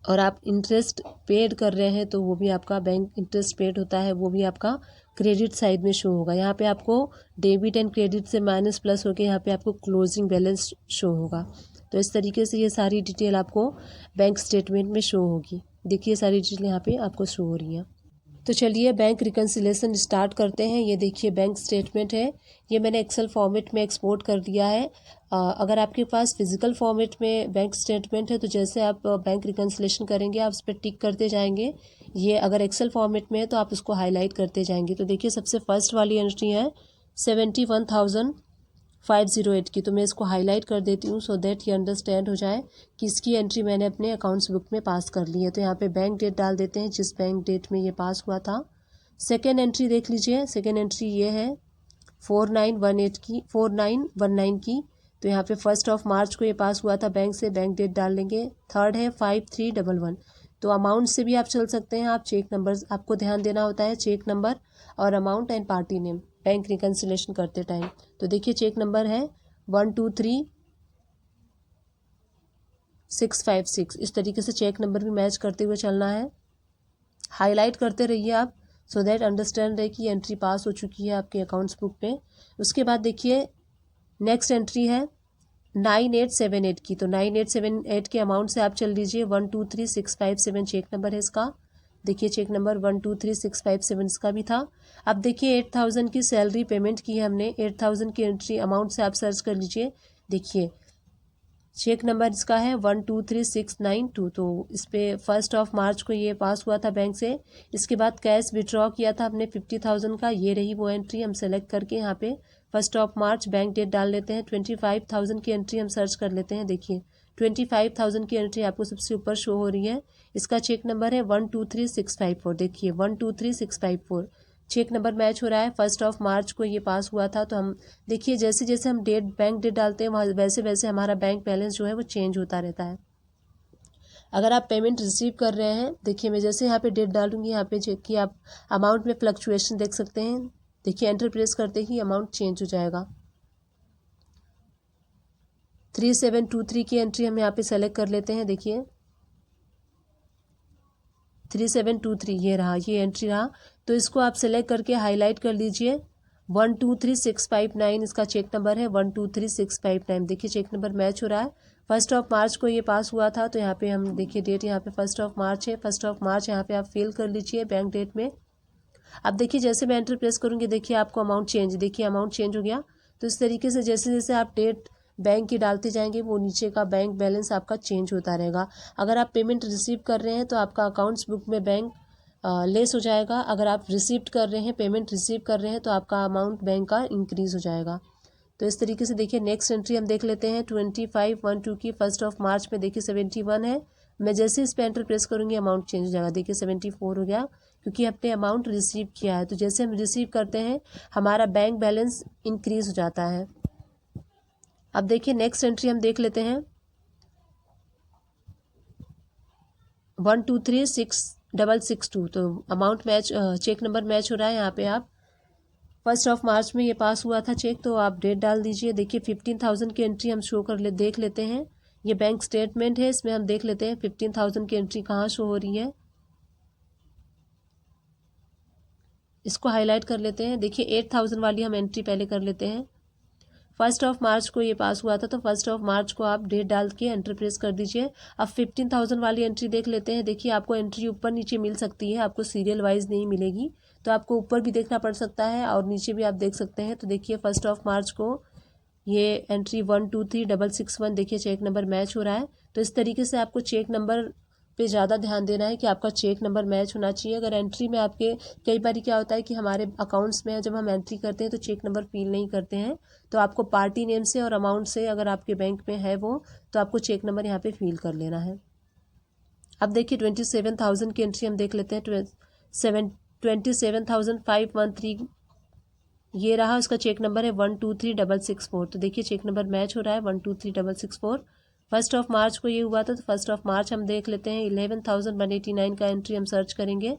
और आप इंटरेस्ट पेड कर रहे हैं तो वो भी आपका बैंक इंटरेस्ट पेड होता है, वो भी आपका क्रेडिट साइड में शो होगा। यहाँ पे आपको डेबिट एंड क्रेडिट से माइनस प्लस होकर यहाँ पे आपको क्लोजिंग बैलेंस शो होगा। तो इस तरीके से ये सारी डिटेल आपको बैंक स्टेटमेंट में शो होगी। देखिए सारी डिटेल यहाँ पे आपको शो हो रही है। तो चलिए बैंक रिकन्सिलेशन स्टार्ट करते हैं। ये देखिए बैंक स्टेटमेंट है, ये मैंने एक्सेल फॉर्मेट में एक्सपोर्ट कर दिया है। अगर आपके पास फिजिकल फॉर्मेट में बैंक स्टेटमेंट है तो जैसे आप बैंक रिकन्सिलेशन करेंगे आप उस पर टिक करते जाएंगे। ये अगर एक्सेल फॉर्मेट में है तो आप उसको हाईलाइट करते जाएंगे। तो देखिए सबसे फर्स्ट वाली एंट्री है 71,508 की, तो मैं इसको हाईलाइट कर देती हूँ सो दैट ये अंडरस्टैंड हो जाए कि इसकी एंट्री मैंने अपने अकाउंट्स बुक में पास कर ली है। तो यहाँ पे बैंक डेट डाल देते हैं जिस बैंक डेट में ये पास हुआ था। सेकेंड एंट्री देख लीजिए, सेकेंड एंट्री ये है 4919 की, तो यहाँ पे 1 मार्च को ये पास हुआ था बैंक से, बैंक डेट डाल लेंगे। थर्ड है 5311, तो अमाउंट से भी आप चल सकते हैं, आप चेक नंबर आपको ध्यान देना होता है, चेक नंबर और amount and party name bank reconciliation करते टाइम। तो देखिए चेक नंबर है 123656, इस तरीके से चेक नंबर भी मैच करते हुए चलना है। हाईलाइट करते रहिए आप सो दैट अंडरस्टैंड रहे कि एंट्री पास हो चुकी है आपके अकाउंट्स बुक में। उसके बाद देखिए नेक्स्ट एंट्री है 9878 की, तो 9878 के अमाउंट से आप चल लीजिए 123657 चेक नंबर है इसका। देखिए चेक नंबर 123657 इसका भी था। अब देखिए 8000 की सैलरी पेमेंट की है हमने, 8000 की एंट्री अमाउंट से आप सर्च कर लीजिए। देखिए चेक नंबर इसका है 123692, तो इस पर 1 मार्च को ये पास हुआ था बैंक से। इसके बाद कैश विड्रॉ किया था हमने 50,000 का, ये रही वो एंट्री। हम सेलेक्ट करके यहाँ पे 1 मार्च बैंक डेट डाल लेते हैं। 25,000 की एंट्री हम सर्च कर लेते हैं। देखिए 25,000 की एंट्री आपको सबसे ऊपर शो हो रही है। इसका चेक नंबर है 123654, देखिए 123654 चेक नंबर मैच हो रहा है। 1 मार्च को ये पास हुआ था। तो हम देखिए जैसे जैसे हम बैंक डेट डालते हैं वैसे वैसे हमारा बैंक बैलेंस जो है वो चेंज होता रहता है। अगर आप पेमेंट रिसीव कर रहे हैं, देखिए मैं जैसे यहाँ पे डेट डालूंगी, यहाँ पे चेक कि आप अमाउंट में फ्लक्चुएशन देख सकते हैं। देखिए एंटर प्रेस करते ही अमाउंट चेंज हो जाएगा। 3723 की एंट्री हम यहाँ पे सेलेक्ट कर लेते हैं। देखिए 3723 ये रहा, ये एंट्री रहा। तो इसको आप सेलेक्ट करके हाईलाइट कर लीजिए। 123659 इसका चेक नंबर है 123659। देखिए चेक नंबर मैच हो रहा है। 1 मार्च को ये पास हुआ था, तो यहाँ पे हम देखिए डेट यहाँ पे 1 मार्च है। 1 मार्च यहाँ पे आप फिल कर लीजिए बैंक डेट में। अब देखिए जैसे मैं एंटर प्रेस करूँगी देखिए आपको अमाउंट चेंज, देखिए अमाउंट चेंज हो गया। तो इस तरीके से जैसे जैसे आप डेट बैंक की डालते जाएंगे वो नीचे का बैंक बैलेंस आपका चेंज होता रहेगा। अगर आप पेमेंट रिसीव कर रहे हैं तो आपका अकाउंट्स बुक में बैंक लेस हो जाएगा। अगर आप रिसीव्ड कर रहे हैं, पेमेंट रिसीव कर रहे हैं, तो आपका अमाउंट बैंक का इंक्रीज़ हो जाएगा। तो इस तरीके से देखिए नेक्स्ट एंट्री हम देख लेते हैं 25/1/2 की 1 मार्च में देखिए 71 है। मैं जैसे इस पर एंटर प्रेस करूँगी अमाउंट चेंज हो जाएगा। देखिए 74 हो गया क्योंकि हमने अमाउंट रिसीव किया है। तो जैसे हम रिसीव करते हैं हमारा बैंक बैलेंस इंक्रीज़ हो जाता है। अब देखिए नेक्स्ट एंट्री हम देख लेते हैं 1236662। तो amount match, cheque number match हो रहा है। यहाँ पे आप 1 मार्च में ये पास हुआ था चेक, तो आप डेट डाल दीजिए। देखिए 15,000 की एंट्री हम शो देख लेते हैं। ये बैंक स्टेटमेंट है, इसमें हम देख लेते हैं 15,000 की एंट्री कहाँ शो हो रही है। इसको हाईलाइट कर लेते हैं। देखिए 8,000 वाली हम एंट्री पहले कर लेते हैं। 1 मार्च को ये पास हुआ था, तो 1 मार्च को आप डेट डाल के एंटर प्रेस कर दीजिए। अब 15,000 वाली एंट्री देख लेते हैं। देखिए आपको एंट्री ऊपर नीचे मिल सकती है, आपको सीरियल वाइज नहीं मिलेगी, तो आपको ऊपर भी देखना पड़ सकता है और नीचे भी आप देख सकते हैं। तो देखिए 1 मार्च को ये एंट्री 123,661 देखिए चेक नंबर मैच हो रहा है। तो इस तरीके से आपको चेक नंबर पे ज़्यादा ध्यान देना है कि आपका चेक नंबर मैच होना चाहिए। अगर एंट्री में आपके कई बार क्या होता है कि हमारे अकाउंट्स में जब हम एंट्री करते हैं तो चेक नंबर फिल नहीं करते हैं, तो आपको पार्टी नेम से और अमाउंट से अगर आपके बैंक में है वो, तो आपको चेक नंबर यहाँ पे फिल कर लेना है। अब देखिए 27,000 की एंट्री हम देख लेते हैं। 27,513 ये रहा, उसका चेक नंबर है 123,664। तो देखिए चेक नंबर मैच हो रहा है 123,664। 1 मार्च को ये हुआ था, तो 1 मार्च हम देख लेते हैं। 11,189 का एंट्री हम सर्च करेंगे,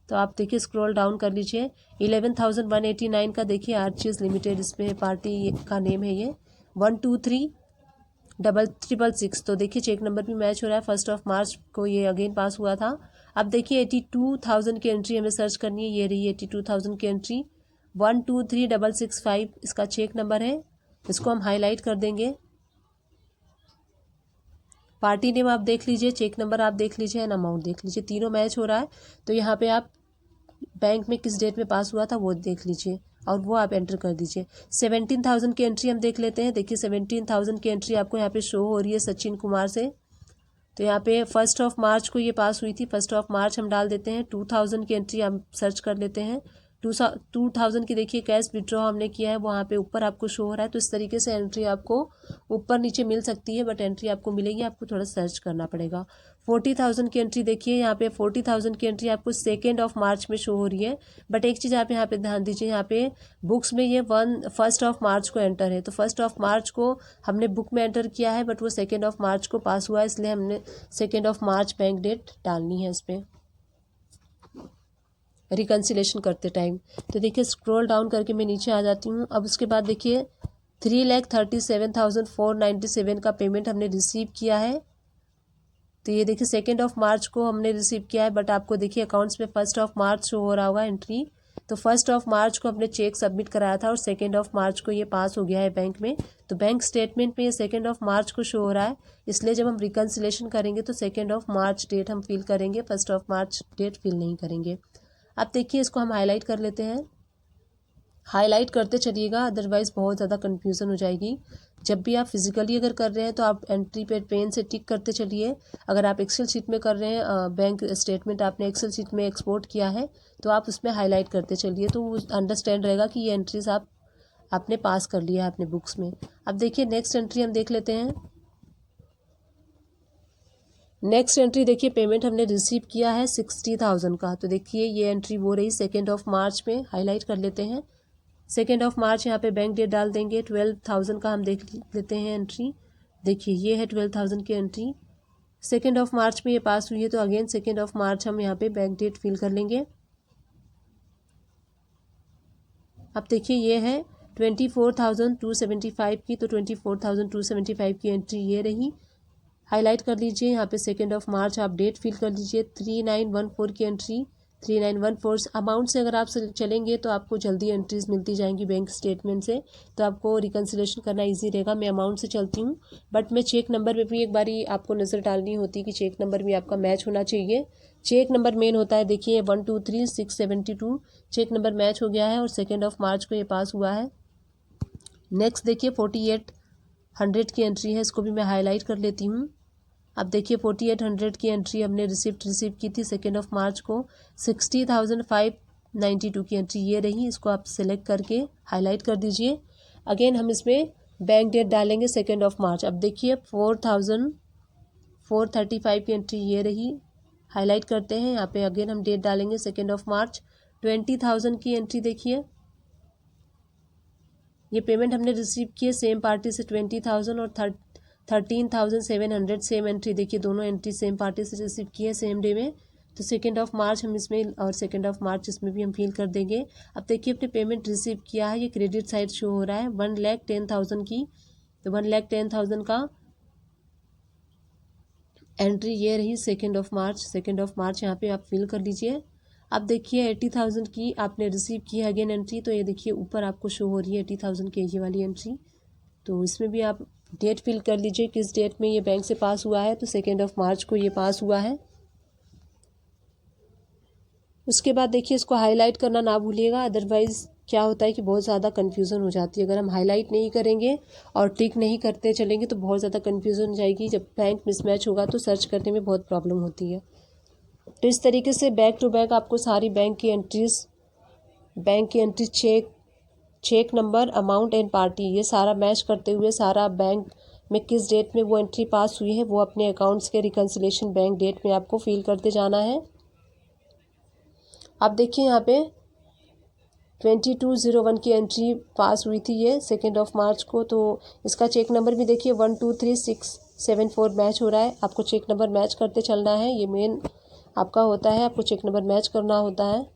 तो आप देखिए स्क्रॉल डाउन कर लीजिए। 11,189 का देखिए आर्चिज लिमिटेड, इसमें पार्टी का नेम है ये 123,666। तो देखिए चेक नंबर भी मैच हो रहा है। 1 मार्च को ये अगेन पास हुआ था। अब देखिए 82,000 की एंट्री हमें सर्च करनी है। ये रही 82,000 की एंट्री 123,665 इसका चेक नंबर है। इसको हम हाईलाइट कर देंगे। पार्टी नेम आप देख लीजिए, चेक नंबर आप देख लीजिए एंड अमाउंट देख लीजिए, तीनों मैच हो रहा है। तो यहाँ पे आप बैंक में किस डेट में पास हुआ था वो देख लीजिए और वो आप एंटर कर दीजिए। 17,000 की एंट्री हम देख लेते हैं। देखिए 17,000 की एंट्री आपको यहाँ पे शो हो रही है सचिन कुमार से। तो यहाँ पे 1 मार्च को ये पास हुई थी। 1 मार्च हम डाल देते हैं। 2,000 की एंट्री हम सर्च कर लेते हैं। 2,000 की देखिए कैश विड्रॉ हमने किया है, वहाँ पे ऊपर आपको शो हो रहा है। तो इस तरीके से एंट्री आपको ऊपर नीचे मिल सकती है, बट एंट्री आपको मिलेगी, आपको थोड़ा सर्च करना पड़ेगा। 40,000 की एंट्री देखिए, यहाँ पे 40,000 की एंट्री आपको 2 मार्च में शो हो रही है। बट एक चीज़ आप यहाँ पे ध्यान दीजिए, यहाँ पे बुक्स में ये 1 मार्च को एंटर है। तो 1 मार्च को हमने बुक में एंटर किया है, बट वो 2 मार्च को पास हुआ है, इसलिए हमने 2 मार्च बैंक डेट डालनी है इस पर रिकन्सिलेशन करते टाइम। तो देखिए स्क्रॉल डाउन करके मैं नीचे आ जाती हूँ। अब उसके बाद देखिए 3,37,497 का पेमेंट हमने रिसीव किया है। तो ये देखिए 2 मार्च को हमने रिसीव किया है, बट आपको देखिए अकाउंट्स में 1 मार्च शो हो रहा होगा एंट्री। तो 1 मार्च को हमने चेक सबमिट कराया था और 2 मार्च को ये पास हो गया है बैंक में। तो बैंक स्टेटमेंट में ये 2 मार्च को शो हो रहा है, इसलिए जब हम रिकन्सिलेशन करेंगे तो 2 मार्च डेट हम फिल करेंगे, 1 मार्च डेट फिल नहीं करेंगे। अब देखिए इसको हम हाईलाइट कर लेते हैं। हाईलाइट करते चलिएगा, अदरवाइज़ बहुत ज़्यादा कन्फ्यूज़न हो जाएगी। जब भी आप फिजिकली अगर कर रहे हैं तो आप एंट्री पे पेन से टिक करते चलिए। अगर आप एक्सेल शीट में कर रहे हैं, बैंक स्टेटमेंट आपने एक्सेल शीट में एक्सपोर्ट किया है, तो आप उसमें हाईलाइट करते चलिए, तो वो अंडरस्टैंड रहेगा कि ये एंट्रीज आपने पास कर लिया है अपने बुक्स में। अब देखिए नेक्स्ट एंट्री हम देख लेते हैं। नेक्स्ट एंट्री देखिए पेमेंट हमने रिसीव किया है 60,000 का। तो देखिए ये एंट्री वो रही 2 मार्च में, हाईलाइट कर लेते हैं। 2 मार्च यहाँ पे बैंक डेट डाल देंगे। 12,000 का हम देख लेते हैं एंट्री। देखिए ये है 12,000 की एंट्री, 2 मार्च में ये पास हुई है। तो अगेन 2 मार्च हम यहाँ पे बैंक डेट फिल कर लेंगे। अब देखिए ये है 24,275 की, तो 24,275 की एंट्री ये रही, हाईलाइट कर लीजिए। यहाँ पे 2 मार्च आप डेट फिल कर लीजिए। 3914 की एंट्री, 3914 अमाउंट से अगर आप चलेंगे तो आपको जल्दी एंट्रीज मिलती जाएंगी बैंक स्टेटमेंट से, तो आपको रिकन्सिलेशन करना इजी रहेगा। मैं अमाउंट से चलती हूँ, बट मैं चेक नंबर में भी एक बारी आपको नज़र डालनी होती है कि चेक नंबर भी आपका मैच होना चाहिए। चेक नंबर मेन होता है। देखिए 123,672 चेक नंबर मैच हो गया है और 2 मार्च को ये पास हुआ है। नेक्स्ट देखिए 48 100 की एंट्री है, इसको भी मैं हाईलाइट कर लेती हूँ। अब देखिए 4800 की एंट्री हमने रिसीव की थी 2 मार्च को। 60,592 की एंट्री ये रही, इसको आप सिलेक्ट करके हाईलाइट कर दीजिए। अगेन हम इसमें बैंक डेट डालेंगे 2 मार्च। अब देखिए 4,435 की एंट्री ये रही, हाईलाइट करते हैं। यहाँ पे अगेन हम डेट डालेंगे 2 मार्च। 20,000 की एंट्री देखिए, ये पेमेंट हमने रिसीव की है सेम पार्टी से 20,000 और 13,700 सेम एंट्री देखिए, दोनों एंट्री सेम पार्टी से रिसीव की है सेम डे में। तो 2 मार्च हम इसमें और 2 मार्च इसमें भी हम फिल कर देंगे। अब देखिए अपने पेमेंट रिसीव किया है, ये क्रेडिट साइड शो हो रहा है 1,10,000 की। तो 1,10,000 का एंट्री ये रही 2 मार्च। 2 मार्च यहाँ पे आप फिल कर लीजिए। अब देखिए 80,000 की आपने रिसीव की है अगेन एंट्री, तो ये देखिए ऊपर आपको शो हो रही है 80,000 की ये वाली एंट्री। तो इसमें भी आप डेट फिल कर लीजिए किस डेट में ये बैंक से पास हुआ है। तो 2 मार्च को ये पास हुआ है। उसके बाद देखिए इसको हाईलाइट करना ना भूलिएगा, अदरवाइज़ क्या होता है कि बहुत ज़्यादा कन्फ्यूज़न हो जाती है। अगर हम हाईलाइट नहीं करेंगे और टिक नहीं करते चलेंगे तो बहुत ज़्यादा कन्फ्यूज़न हो जाएगी। जब बैंक मिसमैच होगा तो सर्च करने में बहुत प्रॉब्लम होती है। तो इस तरीके से बैक टू बैक आपको सारी बैंक की entry cheque number, amount and party, ये सारा मैच करते हुए सारा बैंक में किस डेट में वो एंट्री पास हुई है वो अपने अकाउंट्स के रिकन्सिलेशन बैंक डेट में आपको फिल करते जाना है। अब देखिए यहाँ पे 2201 की एंट्री पास हुई थी ये 2 मार्च को। तो इसका चेक नंबर भी देखिए 123674 मैच हो रहा है। आपको चेक नंबर मैच करते चलना है, ये मेन आपका होता है, आपको चेक नंबर मैच करना होता है।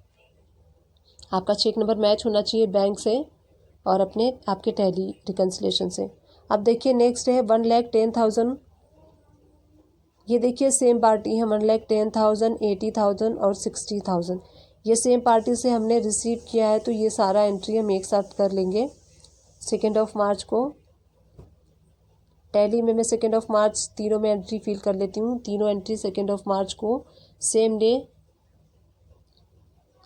आपका चेक नंबर मैच होना चाहिए बैंक से और आपके टैली रिकन्सिलेशन से। अब देखिए नेक्स्ट है 1,10,000, ये देखिए सेम पार्टी है 1,10,000, 80,000 और 60,000, ये सेम पार्टी से हमने रिसीव किया है। तो ये सारा एंट्री हम एक साथ कर लेंगे 2 मार्च को। टैली में मैं 2 मार्च तीनों में एंट्री फिल कर लेती हूँ। तीनों एंट्री 2 मार्च को सेम डे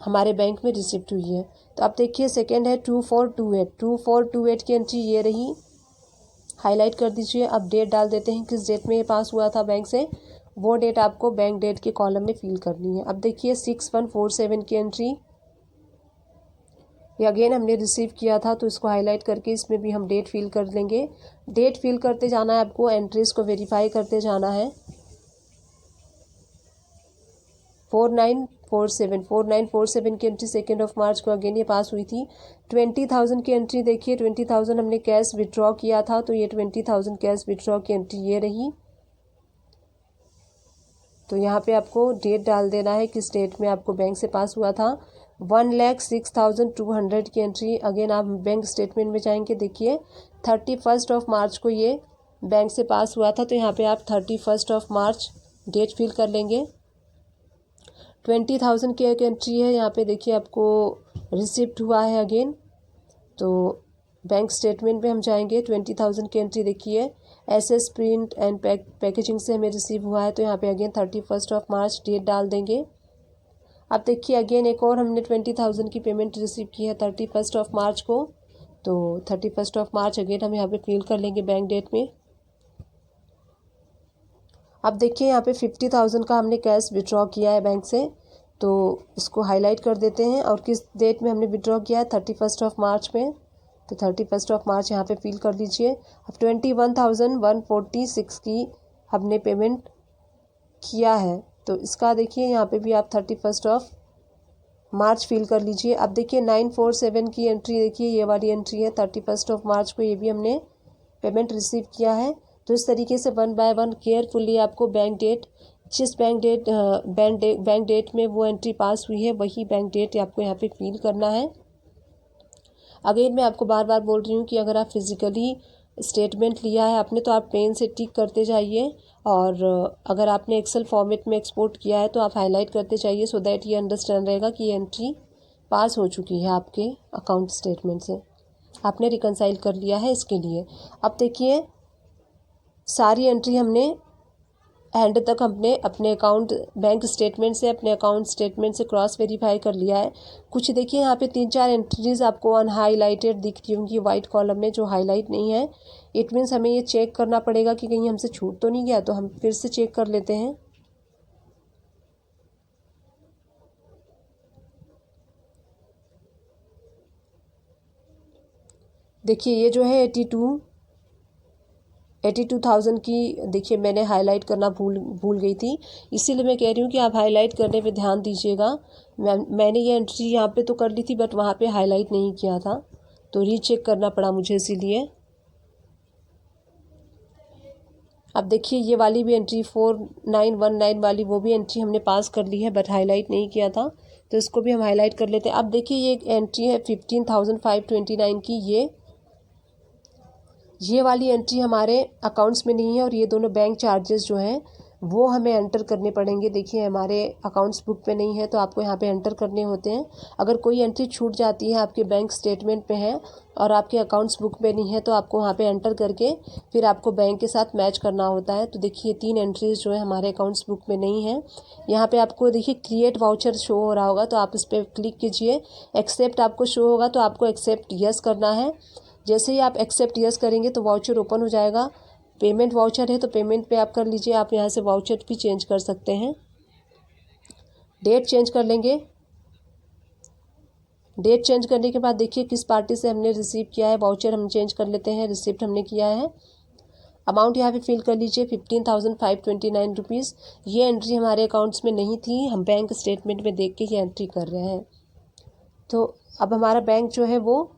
हमारे बैंक में रिसिप्ट हुई है। तो अब देखिए सेकेंड है 2428 की एंट्री ये रही, हाईलाइट कर दीजिए। अब डेट डाल देते हैं किस डेट में ये पास हुआ था बैंक से, वो डेट आपको बैंक डेट के कॉलम में फिल करनी है। अब देखिए 6147 की एंट्री, ये अगेन हमने रिसीव किया था तो इसको हाईलाइट करके इसमें भी हम डेट फिल कर लेंगे। डेट फिल करते जाना है आपको, एंट्रीज को वेरीफाई करते जाना है। 4947 की एंट्री 2 मार्च को अगेन ये पास हुई थी। 20,000 की एंट्री देखिए, 20,000 हमने कैश विड्रॉ किया था तो ये 20,000 कैश विड्रॉ की एंट्री ये रही। तो यहाँ पे आपको डेट डाल देना है किस डेट में आपको बैंक से पास हुआ था। 1,06,200 की एंट्री, अगेन आप बैंक स्टेटमेंट में जाएंगे, देखिए 31 मार्च को ये बैंक से पास हुआ था। तो यहाँ पे आप 31 मार्च डेट फिल कर लेंगे। 20,000 की एक एंट्री है, यहाँ पे देखिए आपको रिसिप्ट हुआ है अगेन। तो बैंक स्टेटमेंट में हम जाएंगे, 20,000 की एंट्री देखिए एसएस प्रिंट एंड पैकेजिंग से हमें रिसीव हुआ है। तो यहाँ पे अगेन 31 मार्च डेट डाल देंगे। अब देखिए अगेन एक और हमने 20,000 की पेमेंट रिसीव की है 31 मार्च को। तो 31 मार्च अगेन हम यहाँ पे फिल कर लेंगे बैंक डेट में। अब देखिए यहाँ पे 50,000 का हमने कैश विड्रॉ किया है बैंक से, तो इसको हाईलाइट कर देते हैं और किस डेट में हमने विड्रॉ किया है 31 मार्च में। तो 31 मार्च यहाँ पे फिल कर लीजिए। अब 21,146 की हमने पेमेंट किया है, तो इसका देखिए यहाँ पे भी आप 31 मार्च फिल कर लीजिए। अब देखिए 947 की एंट्री देखिए, ये वाली एंट्री है 31 मार्च को, ये भी हमने पेमेंट रिसीव किया है। तो इस तरीके से 1 बाय 1 केयरफुली आपको बैंक डेट, जिस बैंक डेट में वो एंट्री पास हुई है वही बैंक डेट आपको यहाँ पे फिल करना है। अगेन मैं आपको बार बार बोल रही हूँ कि अगर आप फिज़िकली स्टेटमेंट लिया है आपने तो आप पेन से टिक करते जाइए, और अगर आपने एक्सेल फॉर्मेट में एक्सपोर्ट किया है तो आप हाईलाइट करते जाइए, सो दैट ये अंडरस्टैंड रहेगा कि ये एंट्री पास हो चुकी है आपके अकाउंट स्टेटमेंट से, आपने रिकनसाइल कर लिया है इसके लिए। अब देखिए सारी एंट्री हमने एंड तक हमने अपने अकाउंट बैंक स्टेटमेंट से अपने अकाउंट स्टेटमेंट से क्रॉस वेरीफाई कर लिया है। कुछ देखिए यहाँ पे 3-4 एंट्रीज आपको अनहाइलाइटेड दिख रही होंगी वाइट कॉलम में, जो हाईलाइट नहीं है। इट मीन्स हमें ये चेक करना पड़ेगा कि कहीं हमसे छूट तो नहीं गया, तो हम फिर से चेक कर लेते हैं। देखिए ये जो है 82,000 की, देखिए मैंने हाईलाइट करना भूल गई थी, इसीलिए मैं कह रही हूँ कि आप हाईलाइट करने पे ध्यान दीजिएगा। मैंने ये एंट्री यहाँ पे तो कर ली थी, बट वहाँ पे हाईलाइट नहीं किया था, तो रीचेक करना पड़ा मुझे, इसीलिए। अब देखिए ये वाली भी एंट्री 4919 वाली, वो भी एंट्री हमने पास कर ली है, बट हाईलाइट नहीं किया था, तो इसको भी हम हाईलाइट कर लेते हैं। अब देखिए ये एक एंट्री है 15,529 की, ये वाली एंट्री हमारे अकाउंट्स में नहीं है, और ये दोनों बैंक चार्जेस जो हैं वो हमें एंटर करने पड़ेंगे। देखिए हमारे अकाउंट्स बुक में नहीं है, तो आपको यहाँ पे एंटर करने होते हैं। अगर कोई एंट्री छूट जाती है, आपके बैंक स्टेटमेंट पे है और आपके अकाउंट्स बुक में नहीं है, तो आपको वहाँ पे एंटर करके फिर आपको बैंक के साथ मैच करना होता है। तो देखिए 3 एंट्रीज जो है हमारे अकाउंट्स बुक में नहीं है। यहाँ पर आपको देखिए क्रिएट वाउचर शो हो रहा होगा, तो आप इस पर क्लिक कीजिए। एक्सेप्ट आपको शो होगा, तो आपको एक्सेप्ट यस करना है। जैसे ही आप एक्सेप्ट यस करेंगे तो वाउचर ओपन हो जाएगा। पेमेंट वाउचर है, तो पेमेंट पे आप कर लीजिए। आप यहाँ से वाउचर भी चेंज कर सकते हैं। डेट चेंज कर लेंगे। डेट चेंज करने के बाद देखिए किस पार्टी से हमने रिसीव किया है, वाउचर हम चेंज कर लेते हैं, रिसिप्ट हमने किया है। अमाउंट यहाँ पे फिल कर लीजिए 15,529 रुपीज़। ये एंट्री हमारे अकाउंट्स में नहीं थी, हम बैंक स्टेटमेंट में देख के ये एंट्री कर रहे हैं। तो अब हमारा बैंक जो है वो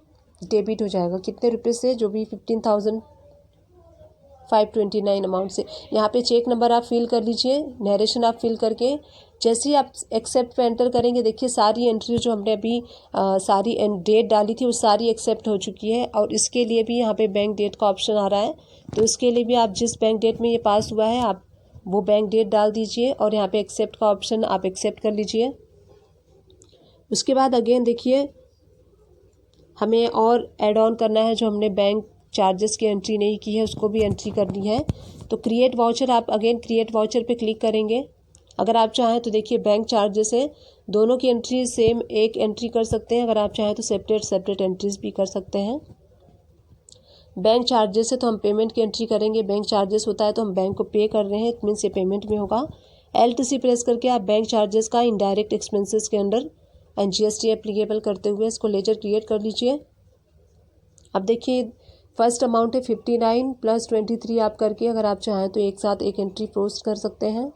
डेबिट हो जाएगा, कितने रुपए से, जो भी 15,529 अमाउंट से। यहाँ पे चेक नंबर आप फिल कर लीजिए, नरेशन आप फिल करके जैसे ही आप एक्सेप्ट पे एंटर करेंगे, देखिए सारी एंट्री जो हमने अभी सारी डेट डाली थी वो सारी एक्सेप्ट हो चुकी है। और इसके लिए भी यहाँ पे बैंक डेट का ऑप्शन आ रहा है, तो इसके लिए भी आप जिस बैंक डेट में ये पास हुआ है आप वो बैंक डेट डाल दीजिए, और यहाँ पे एक्सेप्ट का ऑप्शन आप एक्सेप्ट कर लीजिए। उसके बाद अगेन देखिए हमें और ऐड ऑन करना है, जो हमने बैंक चार्जेस की एंट्री नहीं की है उसको भी एंट्री करनी है। तो क्रिएट वाउचर, आप अगेन क्रिएट वाउचर पे क्लिक करेंगे। अगर आप चाहें तो देखिए बैंक चार्जेस है, दोनों की एंट्री सेम एक एंट्री कर सकते हैं। अगर आप चाहें तो सेपरेट एंट्रीज भी कर सकते हैं। बैंक चार्जेस है तो हम पेमेंट की एंट्री करेंगे। बैंक चार्जेस होता है तो हम बैंक को पे कर रहे हैं, इट मीन्स ये पेमेंट में होगा। LTC प्रेस करके आप बैंक चार्जेस का इनडायरेक्ट एक्सपेंसेस के अंडर एंड GST एप्लीकेबल करते हुए इसको लेजर क्रिएट कर लीजिए। अब देखिए फर्स्ट अमाउंट है 59 + 23 आप करके, अगर आप चाहें तो एक साथ एक एंट्री पोस्ट कर सकते हैं।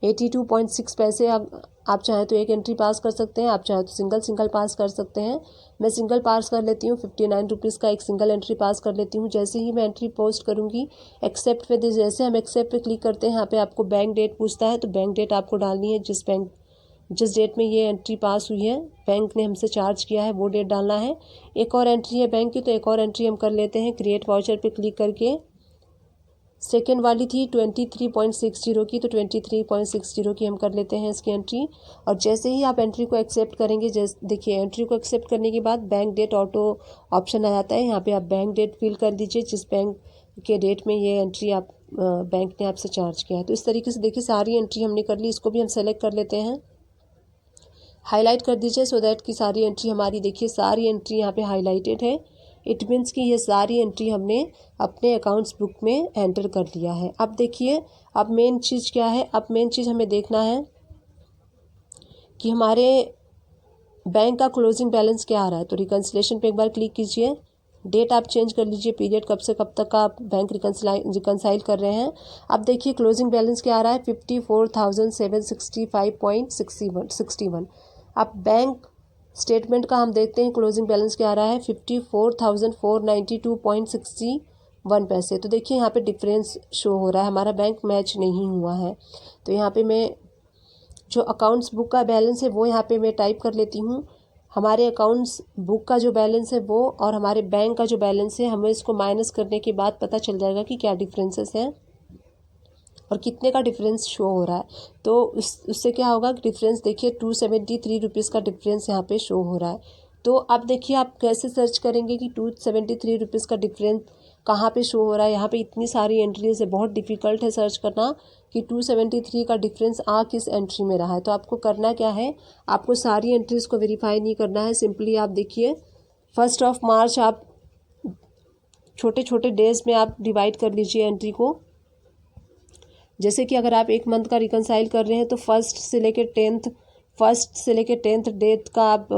82.6 पैसे आप चाहें तो एक एंट्री पास कर सकते हैं, आप चाहें तो सिंगल पास कर सकते हैं। मैं सिंगल पास कर लेती हूँ, 59 रुपीज़ का एक सिंगल एंट्री पास कर लेती हूँ। जैसे ही मैं एंट्री पोस्ट करूँगी एक्सेप्ट पे, जैसे हम एक्सेप्ट पे क्लिक करते हैं यहाँ पे आपको बैंक डेट पूछता है, तो बैंक डेट आपको डालनी है। जिस डेट में ये एंट्री पास हुई है, बैंक ने हमसे चार्ज किया है, वो डेट डालना है। एक और एंट्री है बैंक की, तो एक और एंट्री हम कर लेते हैं क्रिएट वाउचर पे क्लिक करके। सेकेंड वाली थी 23.60 की, तो 23.60 की हम कर लेते हैं इसकी एंट्री। और जैसे ही आप एंट्री को एक्सेप्ट करेंगे, जैसे देखिए एंट्री को एक्सेप्ट करने के बाद बैंक डेट ऑटो ऑप्शन आ जाता है। यहाँ पे आप बैंक डेट फिल कर दीजिए, जिस बैंक के डेट में ये एंट्री आप बैंक ने आपसे चार्ज किया है। तो इस तरीके से देखिए सारी एंट्री हमने कर ली। इसको भी हम सेलेक्ट कर लेते हैं, हाईलाइट कर दीजिए, सो दैट कि सारी एंट्री हमारी, देखिए सारी एंट्री यहाँ पे हाईलाइटेड है। इट मीन्स कि ये सारी एंट्री हमने अपने अकाउंट्स बुक में एंटर कर लिया है। अब देखिए अब मेन चीज़ क्या है, अब मेन चीज़ हमें देखना है कि हमारे बैंक का क्लोजिंग बैलेंस क्या आ रहा है। तो रिकन्सिलेशन पे एक बार क्लिक कीजिए, डेट आप चेंज कर लीजिए, पीरियड कब से कब तक का आप बैंक रिकन्साइल कर रहे हैं। अब देखिए क्लोजिंग बैलेंस क्या आ रहा है, 54,765.61। अब बैंक स्टेटमेंट का हम देखते हैं क्लोजिंग बैलेंस क्या आ रहा है, 54,492.61 पैसे। तो देखिए यहाँ पे डिफरेंस शो हो रहा है, हमारा बैंक मैच नहीं हुआ है। तो यहाँ पे मैं जो अकाउंट्स बुक का बैलेंस है वो यहाँ पे मैं टाइप कर लेती हूँ। हमारे अकाउंट्स बुक का जो बैलेंस है वो और हमारे बैंक का जो बैलेंस है, हमें इसको माइनस करने के बाद पता चल जाएगा कि क्या डिफरेंसेस हैं और कितने का डिफरेंस शो हो रहा है। तो उससे क्या होगा, डिफरेंस देखिए 273 रुपीज़ का डिफरेंस यहाँ पे शो हो रहा है। तो अब देखिए आप कैसे सर्च करेंगे कि 273 रुपीज़ का डिफरेंस कहाँ पे शो हो रहा है। यहाँ पे इतनी सारी एंट्रीज है, बहुत डिफ़िकल्ट है सर्च करना कि 273 का डिफरेंस आ किस एंट्री में रहा है। तो आपको करना क्या है, आपको सारी एंट्रीज़ को वेरीफाई नहीं करना है। सिंपली आप देखिए 1 मार्च आप छोटे छोटे डेज में आप डिवाइड कर लीजिए एंट्री को। जैसे कि अगर आप एक मंथ का रिकनसाइल कर रहे हैं तो फर्स्ट से लेकर 10th डेट का आप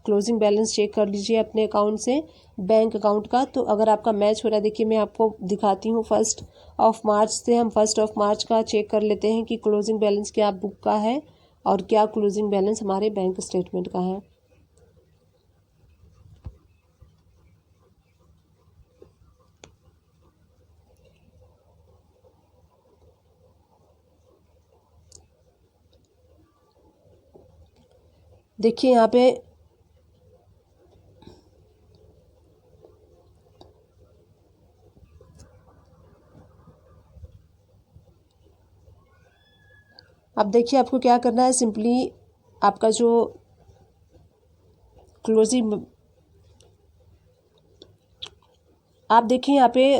क्लोजिंग बैलेंस चेक कर लीजिए अपने अकाउंट से, बैंक अकाउंट का। तो अगर आपका मैच हो रहा है, देखिए मैं आपको दिखाती हूँ 1 मार्च से। हम 1 मार्च का चेक कर लेते हैं कि क्लोजिंग बैलेंस क्या बुक का है और क्या क्लोजिंग बैलेंस हमारे बैंक स्टेटमेंट का है। देखिए यहाँ पे अब देखिए आपको क्या करना है, सिंपली आपका जो क्लोजिंग आप देखिए यहाँ पे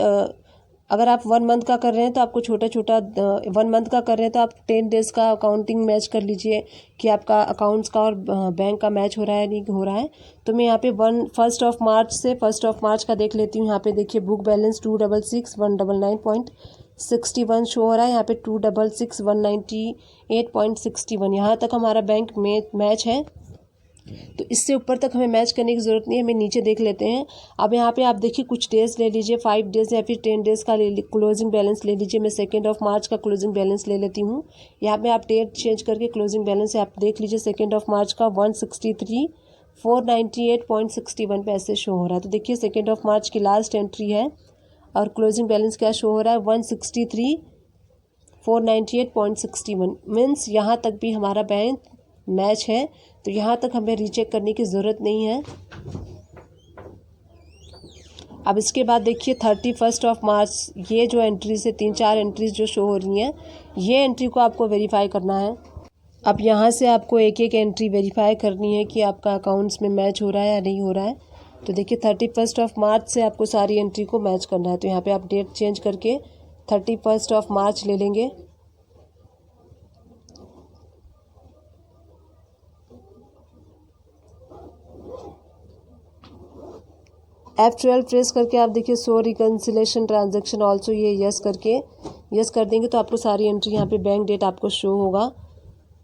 अगर आप 1 मंथ का कर रहे हैं तो आपको छोटा छोटा 1 मंथ का कर रहे हैं तो आप 10 डेज का अकाउंटिंग मैच कर लीजिए कि आपका अकाउंट्स का और बैंक का मैच हो रहा है नहीं हो रहा है। तो मैं यहाँ पे 1 मार्च से 1 मार्च का देख लेती हूँ। यहाँ पे देखिए बुक बैलेंस 266,199.61 शो हो रहा है। यहाँ पे 266,198.61 यहाँ तक हमारा बैंक में मैच है। तो इससे ऊपर तक हमें मैच करने की ज़रूरत नहीं है, हमें नीचे देख लेते हैं। अब यहाँ पे आप देखिए कुछ डेज ले लीजिए, 5 डेज या फिर 10 डेज़ का क्लोजिंग बैलेंस ले लीजिए। मैं 2 मार्च का क्लोजिंग बैलेंस ले लेती हूँ। यहाँ पे आप डेट चेंज करके क्लोजिंग बैलेंस आप देख लीजिए। 2 मार्च का 163,498.61 पैसे शो हो रहा है। तो देखिए 2 मार्च की लास्ट एंट्री है और क्लोजिंग बैलेंस क्या शो हो रहा है, 163,498.61 मीन्स यहाँ तक भी हमारा बैंक मैच है। तो यहाँ तक हमें रीचेक करने की ज़रूरत नहीं है। अब इसके बाद देखिए 31 मार्च, ये जो एंट्रीज है 3-4 एंट्रीज जो शो हो रही हैं, ये एंट्री को आपको वेरीफाई करना है। अब यहाँ से आपको एक एक एंट्री वेरीफाई करनी है कि आपका अकाउंट्स में मैच हो रहा है या नहीं हो रहा है। तो देखिए 31 मार्च से आपको सारी एंट्री को मैच करना है। तो यहाँ पे आप डेट चेंज करके 31 मार्च ले लेंगे। F12 प्रेस करके आप देखिए शो रिकन्सिलेशन ट्रांजैक्शन ऑल्सो, ये यस करके यस कर देंगे तो आपको सारी एंट्री यहाँ पे बैंक डेट आपको शो होगा।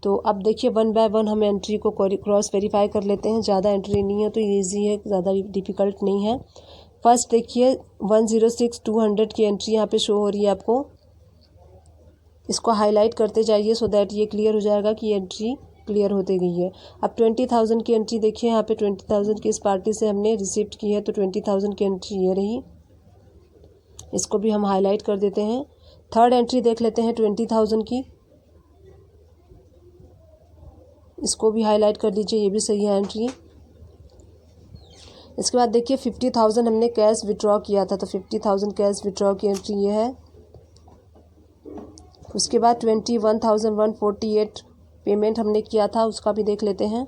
तो अब देखिए 1 बाय 1 हम एंट्री को क्रॉस वेरीफाई कर लेते हैं। ज़्यादा एंट्री नहीं है तो ईजी है, ज़्यादा डिफ़िकल्ट नहीं है। फर्स्ट देखिए 106,200 की एंट्री यहाँ पे शो हो रही है आपको। इसको हाईलाइट करते जाइए सो दैट ये क्लियर हो जाएगा कि एंट्री क्लियर होते गई है। अब 20,000 की एंट्री देखिए, यहाँ पे 20,000 की इस पार्टी से हमने रिसीप्ट की है। तो 20,000 की एंट्री ये रही, इसको भी हम हाईलाइट कर देते हैं। थर्ड एंट्री देख लेते हैं 20,000 की, इसको भी हाईलाइट कर दीजिए, ये भी सही है एंट्री। इसके बाद देखिए 50,000 हमने कैश विड्रॉ किया था, तो 50,000 कैश विड्रॉ की एंट्री ये है। उसके बाद 21,148 पेमेंट हमने किया था, उसका भी देख लेते हैं।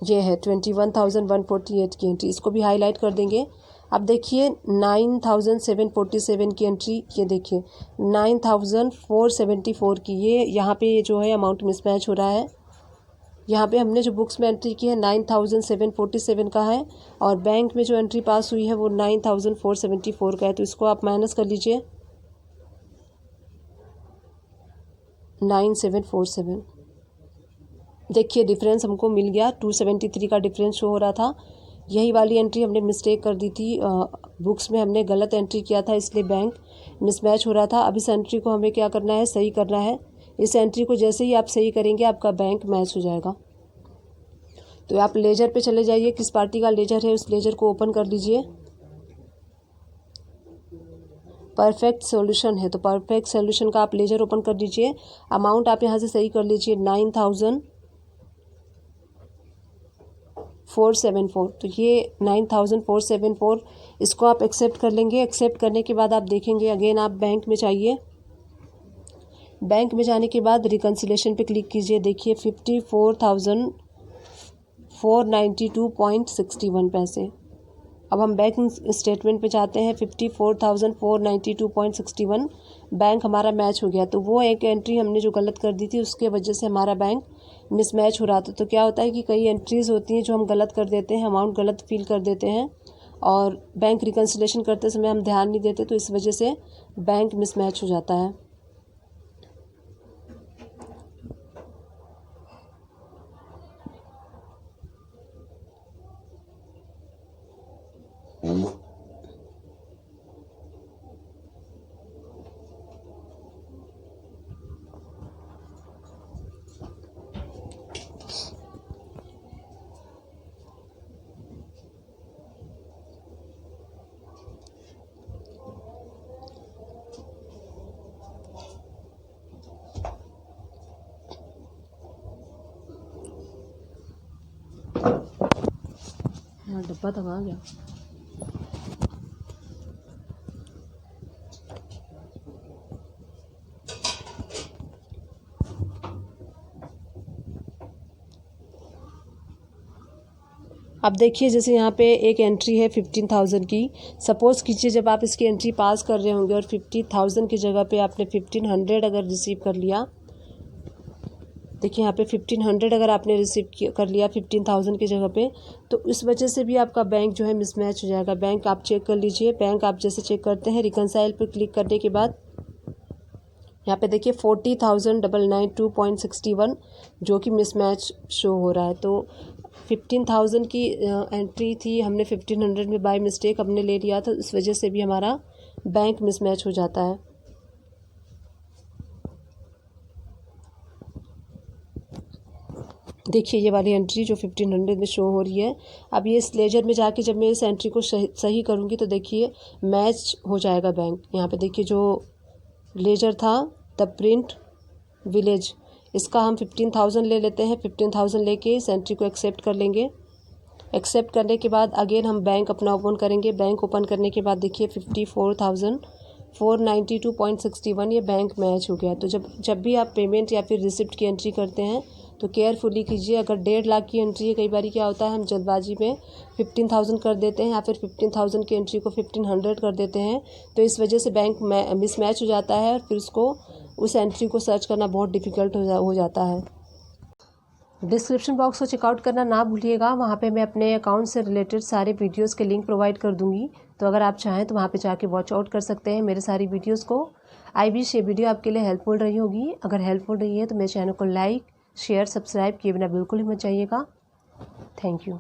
ये है 21,148 की एंट्री, इसको भी हाईलाइट कर देंगे। अब देखिए 9,747 की एंट्री, ये देखिए 9,474 की, ये यहाँ पे जो है अमाउंट मिसमैच हो रहा है। यहाँ पे हमने जो बुक्स में एंट्री की है 9,747 का है और बैंक में जो एंट्री पास हुई है वो 9,474 का है। तो इसको आप माइनस कर लीजिए 9,747। देखिए डिफरेंस हमको मिल गया, 273 का डिफरेंस शो हो रहा था। यही वाली एंट्री हमने मिस्टेक कर दी थी, बुक्स में हमने गलत एंट्री किया था, इसलिए बैंक मिसमैच हो रहा था। अब इस एंट्री को हमें क्या करना है, सही करना है। इस एंट्री को जैसे ही आप सही करेंगे आपका बैंक मैच हो जाएगा। तो आप लेजर पे चले जाइए, किस पार्टी का लेजर है उस लेजर को ओपन कर लीजिए। परफेक्ट सॉल्यूशन है, तो परफेक्ट सॉल्यूशन का आप लेजर ओपन कर दीजिए। अमाउंट आप यहाँ से सही कर लीजिए 9,474। तो ये 9,474, इसको आप एक्सेप्ट कर लेंगे। एक्सेप्ट करने के बाद आप देखेंगे अगेन आप बैंक में चाहिए। बैंक में जाने के बाद रिकन्सिलेशन पे क्लिक कीजिए। देखिए 54,492.61 पैसे अब हम बैंक स्टेटमेंट पे जाते हैं। 54,492.61 बैंक हमारा मैच हो गया। तो वो एक एंट्री हमने जो गलत कर दी थी उसके वजह से हमारा बैंक मिसमैच हो रहा था। तो क्या होता है कि कई एंट्रीज़ होती हैं जो हम गलत कर देते हैं, अमाउंट गलत फिल कर देते हैं और बैंक रिकन्सिलेशन करते समय हम ध्यान नहीं देते, तो इस वजह से बैंक मिसमैच हो जाता है। हाँ, डब्बा तो आ गया। अब देखिए जैसे यहाँ पे एक एंट्री है 15,000 की। सपोज़ कीजिए जब आप इसकी एंट्री पास कर रहे होंगे और 50,000 की जगह पे आपने 1500 अगर रिसीव कर लिया, देखिए यहाँ पे 1500 अगर आपने रिसीव कर लिया 15,000 की जगह पे, तो इस वजह से भी आपका बैंक जो है मिसमैच हो जाएगा। बैंक आप चेक कर लीजिए। बैंक आप जैसे चेक करते हैं, रिकनसाइल पे क्लिक करने के बाद यहाँ पे देखिए 40,992.61 जो कि मिसमैच शो हो रहा है। तो 15,000 की एंट्री थी, हमने 1500 में बाय मिस्टेक हमने ले लिया था, इस वजह से भी हमारा बैंक मिसमैच हो जाता है। देखिए ये वाली एंट्री जो 1500 में शो हो रही है। अब ये इस लेजर में जाके जब मैं इस एंट्री को सही करूँगी तो देखिए मैच हो जाएगा बैंक। यहाँ पे देखिए जो लेजर था द प्रिंट विलेज, इसका हम 15,000 ले लेते हैं। 15,000 लेके इस एंट्री को एक्सेप्ट कर लेंगे। एक्सेप्ट करने के बाद अगेन हम बैंक अपना ओपन करेंगे। बैंक ओपन करने के बाद देखिए 54,492.61 ये बैंक मैच हो गया। तो जब भी आप पेमेंट या फिर रिसिप्ट की एंट्री करते हैं तो केयरफुली कीजिए। अगर 1.5 लाख की एंट्री है, कई बार क्या होता है हम जल्दबाजी में 15,000 कर देते हैं या फिर 15,000 की एंट्री को 1500 कर देते हैं, तो इस वजह से बैंक मिसमैच हो जाता है और फिर उस एंट्री को सर्च करना बहुत डिफ़िकल्ट हो जाता है। डिस्क्रिप्शन बॉक्स को चेकआउट करना ना भूलिएगा, वहाँ पे मैं अपने अकाउंट से रिलेटेड सारे वीडियोस के लिंक प्रोवाइड कर दूँगी। तो अगर आप चाहें तो वहाँ पे जाके वॉच आउट कर सकते हैं मेरे सारी वीडियोस को। आई विश ये वीडियो आपके लिए हेल्पफुल रही होगी। अगर हेल्पफुल रही है तो मेरे चैनल को लाइक, शेयर, सब्सक्राइब किए बिना बिल्कुल ही मत जाइएगा। Thank you.